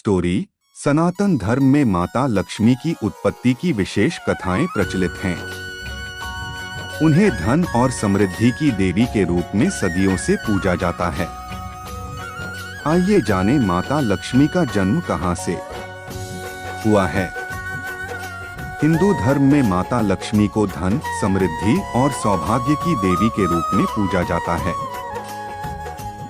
Story. सनातन धर्म में माता लक्ष्मी की उत्पत्ति की विशेष कथाएं प्रचलित हैं। उन्हें धन और समृद्धि की देवी के रूप में सदियों से पूजा जाता है। आइए जानें माता लक्ष्मी का जन्म कहां से हुआ है। हिंदू धर्म में माता लक्ष्मी को धन, समृद्धि और सौभाग्य की देवी के रूप में पूजा जाता है।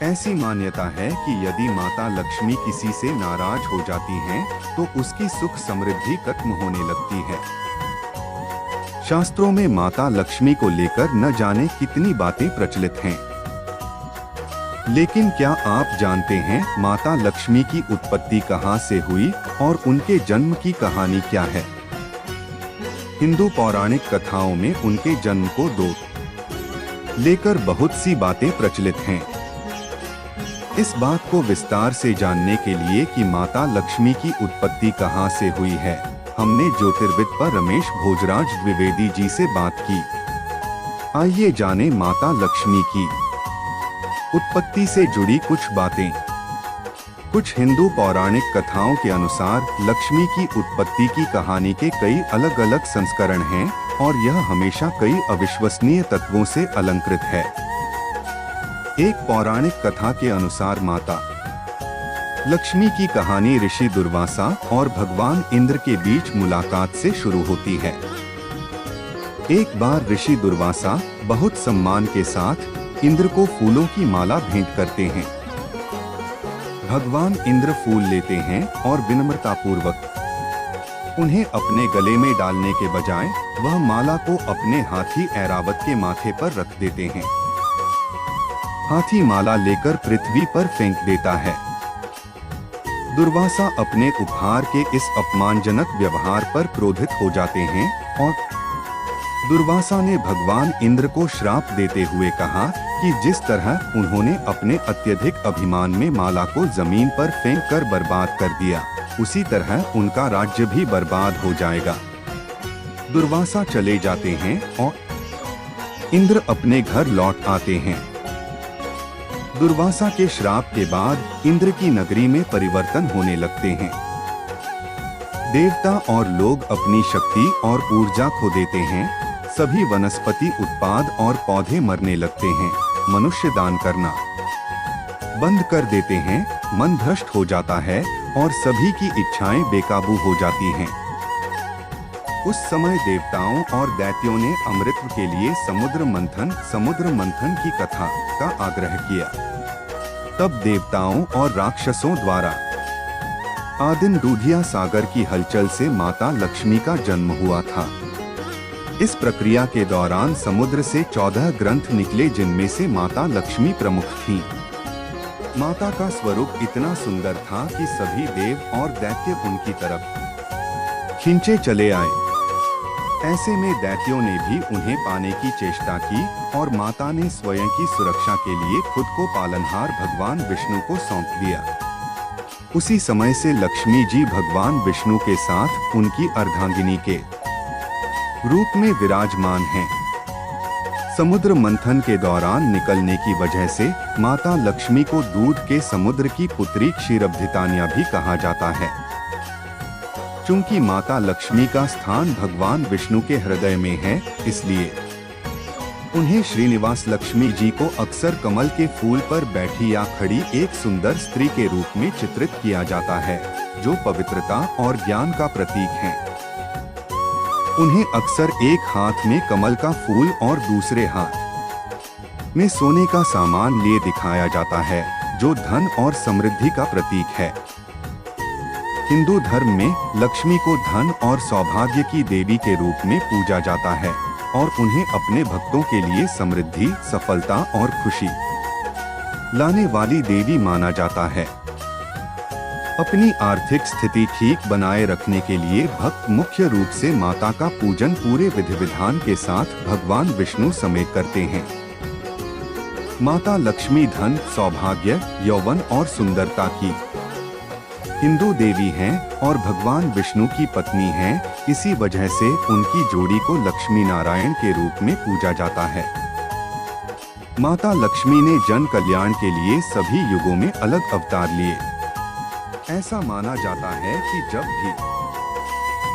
ऐसी मान्यता है कि यदि माता लक्ष्मी किसी से नाराज हो जाती हैं, तो उसकी सुख समृद्धि खत्म होने लगती है। शास्त्रों में माता लक्ष्मी को लेकर न जाने कितनी बातें प्रचलित हैं। लेकिन क्या आप जानते हैं माता लक्ष्मी की उत्पत्ति कहां से हुई और उनके जन्म की कहानी क्या है? हिंदू पौराणिक कथाओं में उनके जन्म को लेकर बहुत सी बातें प्रचलित हैं। इस बात को विस्तार से जानने के लिए कि माता लक्ष्मी की उत्पत्ति कहां से हुई है, हमने ज्योतिर्विद पर रमेश भोजराज द्विवेदी जी से बात की। आइए जानें माता लक्ष्मी की उत्पत्ति से जुड़ी कुछ बातें। कुछ हिंदू पौराणिक कथाओं के अनुसार लक्ष्मी की उत्पत्ति की कहानी के कई अलग अलग संस्करण हैं और यह हमेशा कई अविश्वसनीय तत्वों से अलंकृत है। एक पौराणिक कथा के अनुसार माता लक्ष्मी की कहानी ऋषि दुर्वासा और भगवान इंद्र के बीच मुलाकात से शुरू होती है। एक बार ऋषि दुर्वासा बहुत सम्मान के साथ इंद्र को फूलों की माला भेंट करते हैं। भगवान इंद्र फूल लेते हैं और विनम्रतापूर्वक उन्हें अपने गले में डालने के बजाय वह माला को अपने हाथी ऐरावत के माथे पर रख देते हैं। हाथी माला लेकर पृथ्वी पर फेंक देता है। दुर्वासा अपने उपहार के इस अपमानजनक व्यवहार पर क्रोधित हो जाते हैं और दुर्वासा ने भगवान इंद्र को श्राप देते हुए कहा कि जिस तरह उन्होंने अपने अत्यधिक अभिमान में माला को जमीन पर फेंक कर बर्बाद कर दिया, उसी तरह उनका राज्य भी बर्बाद हो जाएगा। दुर्वासा चले जाते हैं और इंद्र अपने घर लौट आते हैं। दुर्वासा के श्राप के बाद इंद्र की नगरी में परिवर्तन होने लगते हैं। देवता और लोग अपनी शक्ति और ऊर्जा खो देते हैं। सभी वनस्पति उत्पाद और पौधे मरने लगते हैं। मनुष्य दान करना बंद कर देते हैं। मन भ्रष्ट हो जाता है और सभी की इच्छाएं बेकाबू हो जाती हैं। उस समय देवताओं और दैत्यों ने अमृत के लिए समुद्र मंथन की कथा का आग्रह किया। तब देवताओं और राक्षसों द्वारा आदिन दूधिया सागर की हलचल से माता लक्ष्मी का जन्म हुआ था। इस प्रक्रिया के दौरान समुद्र से 14 ग्रंथ निकले, जिनमें से माता लक्ष्मी प्रमुख थीं। माता का स्वरूप इतना सुंदर था कि सभी देव और दैत्य उनकी तरफ खींचे चले आए। ऐसे में दैत्यों ने भी उन्हें पाने की चेष्टा की और माता ने स्वयं की सुरक्षा के लिए खुद को पालनहार भगवान विष्णु को सौंप दिया। उसी समय से लक्ष्मी जी भगवान विष्णु के साथ उनकी अर्धांगिनी के रूप में विराजमान हैं। समुद्र मंथन के दौरान निकलने की वजह से माता लक्ष्मी को दूध के समुद्र की पुत्री क्षीरब्धितान्या भी कहा जाता है। चूंकि माता लक्ष्मी का स्थान भगवान विष्णु के हृदय में है, इसलिए उन्हें श्रीनिवास लक्ष्मी जी को अक्सर कमल के फूल पर बैठी या खड़ी एक सुंदर स्त्री के रूप में चित्रित किया जाता है, जो पवित्रता और ज्ञान का प्रतीक है। उन्हें अक्सर एक हाथ में कमल का फूल और दूसरे हाथ में सोने का सामान लिए दिखाया जाता है, जो धन और समृद्धि का प्रतीक है। हिंदू धर्म में लक्ष्मी को धन और सौभाग्य की देवी के रूप में पूजा जाता है और उन्हें अपने भक्तों के लिए समृद्धि, सफलता और खुशी लाने वाली देवी माना जाता है। अपनी आर्थिक स्थिति ठीक बनाए रखने के लिए भक्त मुख्य रूप से माता का पूजन पूरे विधि विधान के साथ भगवान विष्णु समेत करते हैं। माता लक्ष्मी धन, सौभाग्य, यौवन और सुंदरता की हिंदू देवी हैं और भगवान विष्णु की पत्नी हैं। इसी वजह से उनकी जोड़ी को लक्ष्मी नारायण के रूप में पूजा जाता है। माता लक्ष्मी ने जन कल्याण के लिए सभी युगों में अलग अवतार लिए। ऐसा माना जाता है कि जब भी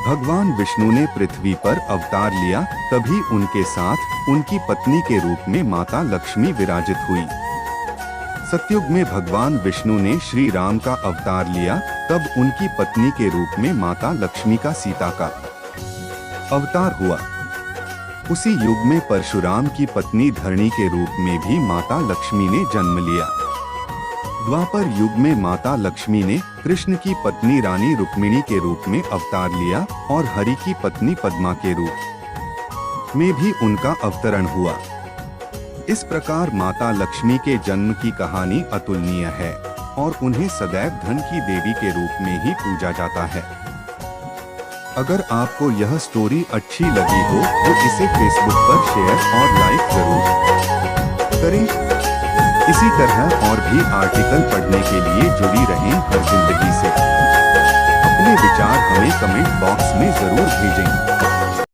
भगवान विष्णु ने पृथ्वी पर अवतार लिया, तभी उनके साथ उनकी पत्नी के रूप में माता लक्ष्मी विराजित हुई। सतयुग में भगवान विष्णु ने श्री राम का अवतार लिया, तब उनकी पत्नी के रूप में माता लक्ष्मी का सीता का अवतार हुआ। उसी युग में परशुराम की पत्नी धरणी के रूप में भी माता लक्ष्मी ने जन्म लिया। द्वापर युग में माता लक्ष्मी ने कृष्ण की पत्नी रानी रुक्मिणी के रूप में अवतार लिया और हरि की पत्नी पद्मा के रूप में भी उनका अवतरण हुआ। इस प्रकार माता लक्ष्मी के जन्म की कहानी अतुलनीय है और उन्हें सदैव धन की देवी के रूप में ही पूजा जाता है। अगर आपको यह स्टोरी अच्छी लगी हो तो इसे फेसबुक पर शेयर और लाइक जरूर करें। इसी तरह और भी आर्टिकल पढ़ने के लिए जुड़ी रहें हर जिंदगी से। अपने विचार हमें कमेंट बॉक्स में जरूर भेजें।